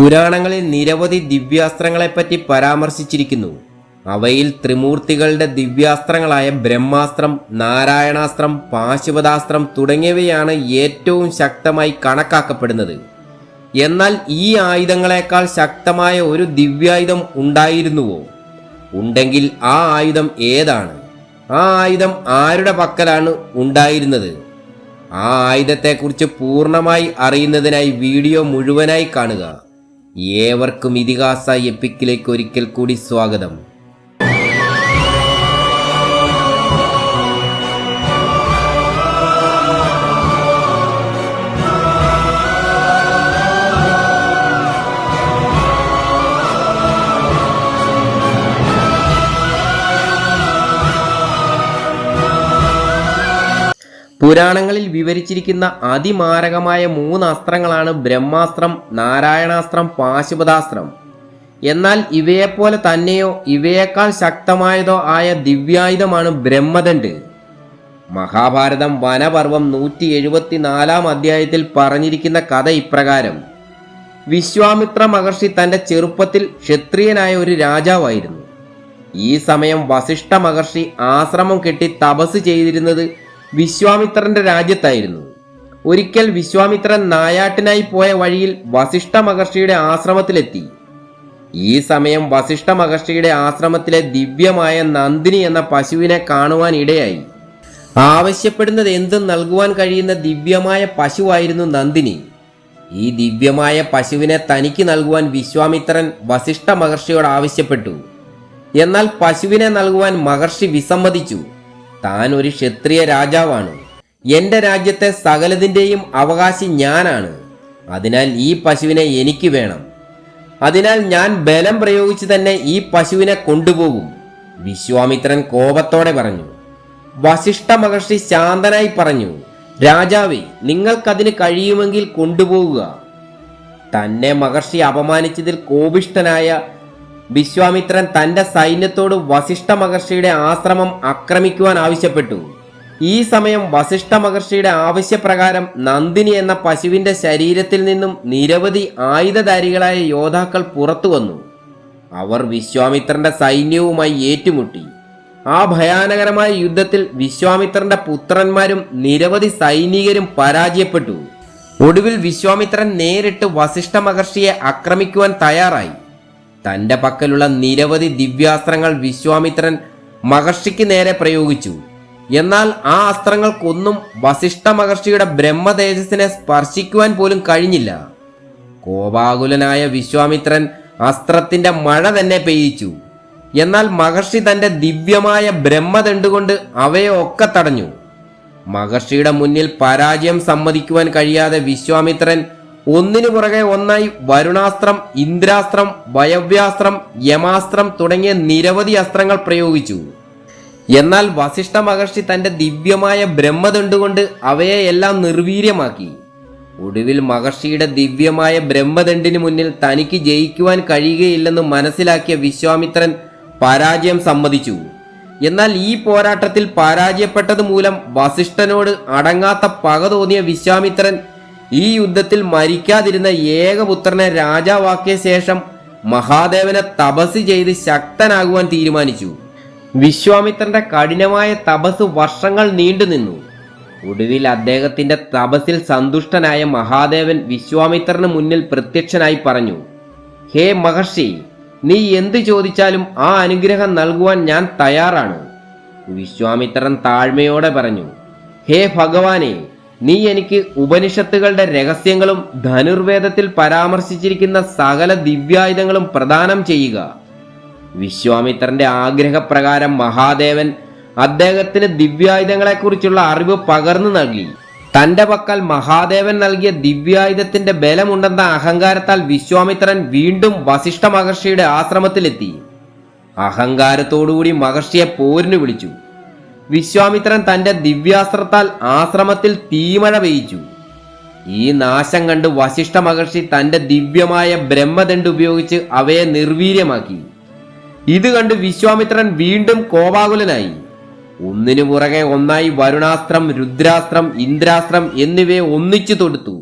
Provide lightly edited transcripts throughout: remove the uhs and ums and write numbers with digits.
പുരാണങ്ങളിൽ നിരവധി ദിവ്യാസ്ത്രങ്ങളെപ്പറ്റി പരാമർശിച്ചിരിക്കുന്നു. അവയിൽ ത്രിമൂർത്തികളുടെ ദിവ്യാസ്ത്രങ്ങളായ ബ്രഹ്മാസ്ത്രം, നാരായണാസ്ത്രം, പാശുപതാസ്ത്രം തുടങ്ങിയവയാണ് ഏറ്റവും ശക്തമായി കണക്കാക്കപ്പെടുന്നത്. എന്നാൽ ഈ ആയുധങ്ങളെക്കാൾ ശക്തമായ ഒരു ദിവ്യായുധം ഉണ്ടായിരുന്നുവോ? ഉണ്ടെങ്കിൽ ആ ആയുധം ഏതാണ്? ആ ആയുധം ആരുടെ പക്കലാണ് ഉണ്ടായിരുന്നത്? ആ ആയുധത്തെക്കുറിച്ച് പൂർണ്ണമായി അറിയുന്നതിനായി വീഡിയോ മുഴുവനായി കാണുക. ഏവർക്കും ഇതിഹാസ എപ്പിക്കിലേക്ക് ഒരിക്കൽ കൂടി സ്വാഗതം. പുരാണങ്ങളിൽ വിവരിച്ചിരിക്കുന്ന അതിമാരകമായ 3 അസ്ത്രങ്ങളാണ് ബ്രഹ്മാസ്ത്രം, നാരായണാസ്ത്രം, പാശുപതാസ്ത്രം. എന്നാൽ ഇവയെപ്പോലെ തന്നെയോ ഇവയേക്കാൾ ശക്തമായതോ ആയ ദിവ്യായുധമാണ് ബ്രഹ്മദണ്ഡ്. മഹാഭാരതം വനപർവം 174 അധ്യായത്തിൽ പറഞ്ഞിരിക്കുന്ന കഥ ഇപ്രകാരം: വിശ്വാമിത്ര മഹർഷി തന്റെ ചെറുപ്പത്തിൽ ക്ഷത്രിയനായ ഒരു രാജാവായിരുന്നു. ഈ സമയം വസിഷ്ഠ മഹർഷി ആശ്രമം കെട്ടി തപസ് ചെയ്തിരുന്നത് വിശ്വാമിത്രന്റെ രാജ്യത്തായിരുന്നു. ഒരിക്കൽ വിശ്വാമിത്രൻ നായാട്ടിനായി പോയ വഴിയിൽ വസിഷ്ഠ മഹർഷിയുടെ ആശ്രമത്തിലെത്തി. ഈ സമയം വസിഷ്ഠ മഹർഷിയുടെ ആശ്രമത്തിലെ ദിവ്യമായ നന്ദിനി എന്ന പശുവിനെ കാണുവാൻ ഇടയായി. ആവശ്യപ്പെടുന്നത് എന്തും നൽകുവാൻ കഴിയുന്ന ദിവ്യമായ പശുവായിരുന്നു നന്ദിനി. ഈ ദിവ്യമായ പശുവിനെ തനിക്ക് നൽകുവാൻ വിശ്വാമിത്രൻ വസിഷ്ഠ മഹർഷിയോട് ആവശ്യപ്പെട്ടു. എന്നാൽ പശുവിനെ നൽകുവാൻ മഹർഷി വിസമ്മതിച്ചു. താൻ ഒരു ക്ഷത്രിയ രാജാവാണ്, എന്റെ രാജ്യത്തെ സകലതിൻ്റെയും അവകാശി ഞാനാണ്, അതിനാൽ ഈ പശുവിനെ എനിക്ക് വേണം, അതിനാൽ ഞാൻ ബലം പ്രയോഗിച്ച് തന്നെ ഈ പശുവിനെ കൊണ്ടുപോകും. വിശ്വാമിത്രൻ കോപത്തോടെ പറഞ്ഞു. വസിഷ്ഠ മഹർഷി ശാന്തനായി പറഞ്ഞു, രാജാവേ, നിങ്ങൾക്കതിന് കഴിയുമെങ്കിൽ കൊണ്ടുപോകുക. തന്നെ മഹർഷി അപമാനിച്ചതിൽ കോപിഷ്ഠനായ വിശ്വാമിത്രൻ തന്റെ സൈന്യത്തോട് വസിഷ്ഠ മഹർഷിയുടെ ആശ്രമം ആക്രമിക്കുവാൻ ആവശ്യപ്പെട്ടു. ഈ സമയം വസിഷ്ഠ മഹർഷിയുടെ ആവശ്യപ്രകാരം നന്ദിനി എന്ന പശുവിന്റെ ശരീരത്തിൽ നിന്നും നിരവധി ആയുധധാരികളായ യോദ്ധാക്കൾ പുറത്തു വന്നു. അവർ വിശ്വാമിത്രന്റെ സൈന്യവുമായി ഏറ്റുമുട്ടി. ആ ഭയാനകരമായ യുദ്ധത്തിൽ വിശ്വാമിത്രന്റെ പുത്രന്മാരും നിരവധി സൈനികരും പരാജയപ്പെട്ടു. ഒടുവിൽ വിശ്വാമിത്രൻ നേരിട്ട് വസിഷ്ഠ മഹർഷിയെ ആക്രമിക്കുവാൻ തയ്യാറായി. തന്റെ പക്കലുള്ള നിരവധി ദിവ്യാസ്ത്രങ്ങൾ വിശ്വാമിത്രൻ മഹർഷിക്ക് നേരെ പ്രയോഗിച്ചു. എന്നാൽ ആ അസ്ത്രങ്ങൾക്കൊന്നും വസിഷ്ഠ മഹർഷിയുടെ ബ്രഹ്മതേജസ്സിനെ സ്പർശിക്കുവാൻ പോലും കഴിഞ്ഞില്ല. കോപാകുലനായ വിശ്വാമിത്രൻ അസ്ത്രത്തിന്റെ മഴ തന്നെ പെയ്യിച്ചു. എന്നാൽ മഹർഷി തന്റെ ദിവ്യമായ ബ്രഹ്മദണ്ഡുകൊണ്ട് അവയെ ഒക്കെ തടഞ്ഞു. മഹർഷിയുടെ മുന്നിൽ പരാജയം സമ്മതിക്കുവാൻ കഴിയാതെ വിശ്വാമിത്രൻ ഒന്നിനു പുറകെ ഒന്നായി വരുണാസ്ത്രം, ഇന്ദ്രാസ്ത്രം, വയവ്യാസ്ത്രം, യമാസ്ത്രം തുടങ്ങിയ നിരവധി അസ്ത്രങ്ങൾ പ്രയോഗിച്ചു. എന്നാൽ വസിഷ്ഠ മഹർഷി തന്റെ ദിവ്യമായ ബ്രഹ്മദണ്ഡുകൊണ്ട് അവയെയെല്ലാം നിർവീര്യമാക്കി. ഒടുവിൽ മഹർഷിയുടെ ദിവ്യമായ ബ്രഹ്മദണ്ഡിന് മുന്നിൽ തനിക്ക് ജയിക്കുവാൻ കഴിയുകയില്ലെന്ന് മനസ്സിലാക്കിയ വിശ്വാമിത്രൻ പരാജയം സമ്മതിച്ചു. എന്നാൽ ഈ പോരാട്ടത്തിൽ പരാജയപ്പെട്ടത് മൂലം വസിഷ്ഠനോട് അടങ്ങാത്ത പക തോന്നിയ വിശ്വാമിത്രൻ ഈ യുദ്ധത്തിൽ മരിക്കാതിരുന്ന ഏകപുത്രനെ രാജാവാക്കിയ ശേഷം മഹാദേവനെ തപസ് ചെയ്ത് ശക്തനാകുവാൻ തീരുമാനിച്ചു. വിശ്വാമിത്രന്റെ കഠിനമായ തപസ് വർഷങ്ങൾ നീണ്ടുനിന്നു. ഒടുവിൽ അദ്ദേഹത്തിന്റെ തപസ്സിൽ സന്തുഷ്ടനായ മഹാദേവൻ വിശ്വാമിത്രന് മുന്നിൽ പ്രത്യക്ഷനായി പറഞ്ഞു, ഹേ മഹർഷി, നീ എന്ത് ചോദിച്ചാലും ആ അനുഗ്രഹം നൽകുവാൻ ഞാൻ തയ്യാറാണ്. വിശ്വാമിത്രൻ താഴ്മയോടെ പറഞ്ഞു, ഹേ ഭഗവാനെ, നീ എനിക്ക് ഉപനിഷത്തുകളുടെ രഹസ്യങ്ങളും ധനുർവേദത്തിൽ പരാമർശിച്ചിരിക്കുന്ന സകല ദിവ്യായുധങ്ങളും പ്രദാനം ചെയ്യുക. വിശ്വാമിത്രന്റെ ആഗ്രഹപ്രകാരം മഹാദേവൻ അദ്ദേഹത്തിന് ദിവ്യായുധങ്ങളെക്കുറിച്ചുള്ള അറിവ് പകർന്നു നൽകി. തന്റെ പക്കൽ മഹാദേവൻ നൽകിയ ദിവ്യായുധത്തിന്റെ ബലമുണ്ടെന്ന അഹങ്കാരത്താൽ വിശ്വാമിത്രൻ വീണ്ടും വസിഷ്ഠ മഹർഷിയുടെ ആശ്രമത്തിലെത്തി. അഹങ്കാരത്തോടുകൂടി മഹർഷിയെ പോരിന് വിളിച്ചു. വിശ്വാമിത്രൻ തന്റെ ദിവ്യാസ്ത്രത്താൽ ആശ്രമത്തിൽ തീമഴ പെയ്യിച്ചു. ഈ നാശം കണ്ട് വസിഷ്ഠ മഹർഷി തന്റെ ദിവ്യമായ ബ്രഹ്മദണ്ഡ് ഉപയോഗിച്ച് അവയെ നിർവീര്യമാക്കി. ഇത് കണ്ട് വിശ്വാമിത്രൻ വീണ്ടും കോപാകുലനായി. ഒന്നിനു പുറകെ ഒന്നായി വരുണാസ്ത്രം, രുദ്രാസ്ത്രം, ഇന്ദ്രാസ്ത്രം എന്നിവയെ ഒന്നിച്ചു തൊടുത്തു.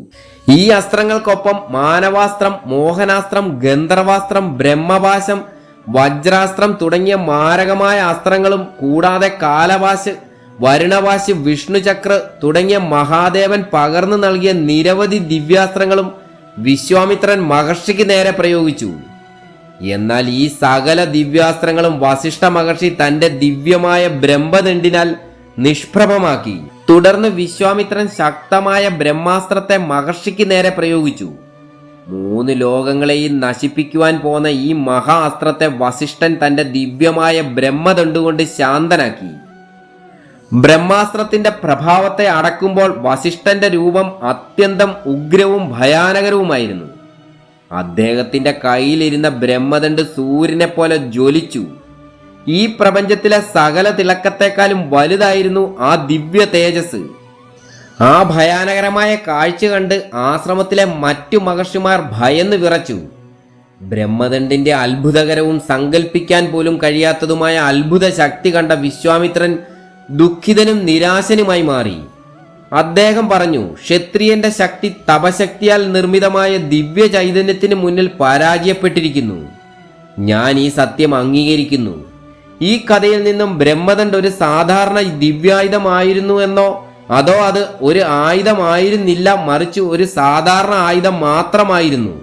ഈ അസ്ത്രങ്ങൾക്കൊപ്പം മാനവാസ്ത്രം, മോഹനാസ്ത്രം, ഗന്ധർവാസ്ത്രം, ബ്രഹ്മപാശം, വജ്രാസ്ത്രം തുടങ്ങിയ മാരകമായ അസ്ത്രങ്ങളും കൂടാതെ കാലപാശ്, വരുണപാശ്, വിഷ്ണുചക്ര തുടങ്ങിയ മഹാദേവൻ പകർന്നു നൽകിയ നിരവധി ദിവ്യാസ്ത്രങ്ങളും വിശ്വാമിത്രൻ മഹർഷിക്ക് നേരെ പ്രയോഗിച്ചു. എന്നാൽ ഈ സകല ദിവ്യാസ്ത്രങ്ങളും വസിഷ്ഠ മഹർഷി തന്റെ ദിവ്യമായ ബ്രഹ്മദണ്ഡിനാൽ നിഷ്പ്രഭമാക്കി. തുടർന്ന് വിശ്വാമിത്രൻ ശക്തമായ ബ്രഹ്മാസ്ത്രത്തെ മഹർഷിക്ക് നേരെ പ്രയോഗിച്ചു. 3 ലോകങ്ങളെയും നശിപ്പിക്കുവാൻ പോന്ന ഈ മഹാ അസ്ത്രത്തെ വസിഷ്ഠൻ തന്റെ ദിവ്യമായ ബ്രഹ്മദണ്ഡുകൊണ്ട് ശാന്തനാക്കി. ബ്രഹ്മാസ്ത്രത്തിന്റെ പ്രഭാവത്തെ അടക്കുമ്പോൾ വസിഷ്ഠന്റെ രൂപം അത്യന്തം ഉഗ്രവും ഭയാനകരവുമായിരുന്നു. അദ്ദേഹത്തിന്റെ കയ്യിലിരുന്ന ബ്രഹ്മദണ്ഡ് സൂര്യനെ പോലെ ജ്വലിച്ചു. ഈ പ്രപഞ്ചത്തിലെ സകല തിളക്കത്തെക്കാളും വലുതായിരുന്നു ആ ദിവ്യ തേജസ്. ആ ഭയാനകരമായ കാഴ്ച കണ്ട് ആശ്രമത്തിലെ മറ്റു മഹർഷിമാർ ഭയന്ന് വിറച്ചു. ബ്രഹ്മദണ്ഡിന്റെ അത്ഭുതകരവും സങ്കല്പിക്കാൻ പോലും കഴിയാത്തതുമായ അത്ഭുത ശക്തി കണ്ട വിശ്വാമിത്രൻ ദുഃഖിതനും നിരാശനുമായി മാറി. അദ്ദേഹം പറഞ്ഞു, ക്ഷത്രിയന്റെ ശക്തി തപശക്തിയാൽ നിർമ്മിതമായ ദിവ്യ ചൈതന്യത്തിന് മുന്നിൽ പരാജയപ്പെട്ടിരിക്കുന്നു. ഞാൻ ഈ സത്യം അംഗീകരിക്കുന്നു. ഈ കഥയിൽ നിന്നും ബ്രഹ്മദണ്ഡ് ഒരു സാധാരണ ദിവ്യായുധമായിരുന്നു എന്നോ അതോ അത് ഒരു ആയുധമായിരുന്നില്ല, മറിച്ച് ഒരു സാധാരണ ആയുധം മാത്രമായിരുന്നു.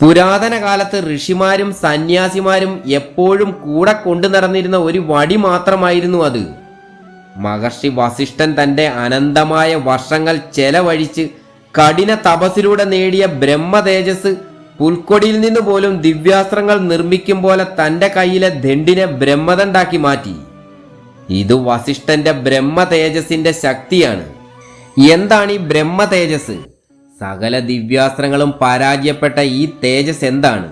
പുരാതന കാലത്ത് ഋഷിമാരും സന്യാസിമാരും എപ്പോഴും കൂടെ കൊണ്ടു നടന്നിരുന്ന ഒരു വടി മാത്രമായിരുന്നു അത്. മഹർഷി വസിഷ്ഠൻ തന്റെ അനന്തമായ വർഷങ്ങൾ ചെലവഴിച്ച് കഠിന തപസ്സിലൂടെ നേടിയ ബ്രഹ്മ തേജസ് പുൽക്കൊടിയിൽ നിന്ന് പോലും ദിവ്യാസ്ത്രങ്ങൾ നിർമ്മിക്കും പോലെ തന്റെ കയ്യിലെ ദണ്ഡിനെ ബ്രഹ്മദണ്ഡാക്കി മാറ്റി. ഇത് വസിഷ്ഠന്റെ ബ്രഹ്മ തേജസിന്റെ ശക്തിയാണ്. എന്താണ് ഈ ബ്രഹ്മ തേജസ്? സകല ദിവ്യാസ്ത്രങ്ങളും പരാജയപ്പെട്ട ഈ തേജസ് എന്താണ്?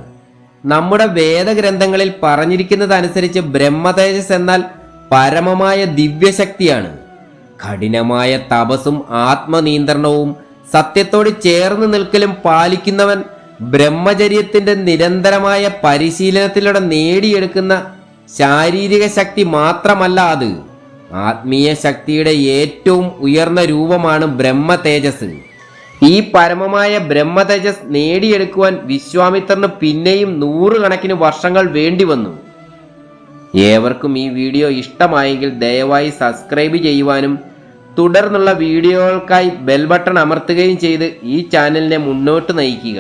നമ്മുടെ വേദഗ്രന്ഥങ്ങളിൽ പറഞ്ഞിരിക്കുന്നതനുസരിച്ച് ബ്രഹ്മ തേജസ് എന്നാൽ പരമമായ ദിവ്യശക്തിയാണ്. കഠിനമായ തപസ്സും ആത്മനിയന്ത്രണവും സത്യത്തോട് ചേർന്ന് നിൽക്കലും പാലിക്കുന്നവൻ ബ്രഹ്മചര്യത്തിന്റെ നിരന്തരമായ പരിശീലനത്തിലൂടെ നേടിയെടുക്കുന്ന ശാരീരിക ശക്തി മാത്രമല്ല, അത് ആത്മീയ ശക്തിയുടെ ഏറ്റവും ഉയർന്ന രൂപമാണ് ബ്രഹ്മ തേജസ്. ഈ പരമമായ ബ്രഹ്മ തേജസ് നേടിയെടുക്കുവാൻ വിശ്വാമിത്രന് പിന്നെയും 100 കണക്കിന് വർഷങ്ങൾ വേണ്ടി വന്നു. ഏവർക്കും ഈ വീഡിയോ ഇഷ്ടമായെങ്കിൽ ദയവായി സബ്സ്ക്രൈബ് ചെയ്യുവാനും തുടർന്നുള്ള വീഡിയോകൾക്കായി ബെൽ ബട്ടൺ അമർത്തുകയും ചെയ്ത് ഈ ചാനലിനെ മുന്നോട്ട് നയിക്കുക.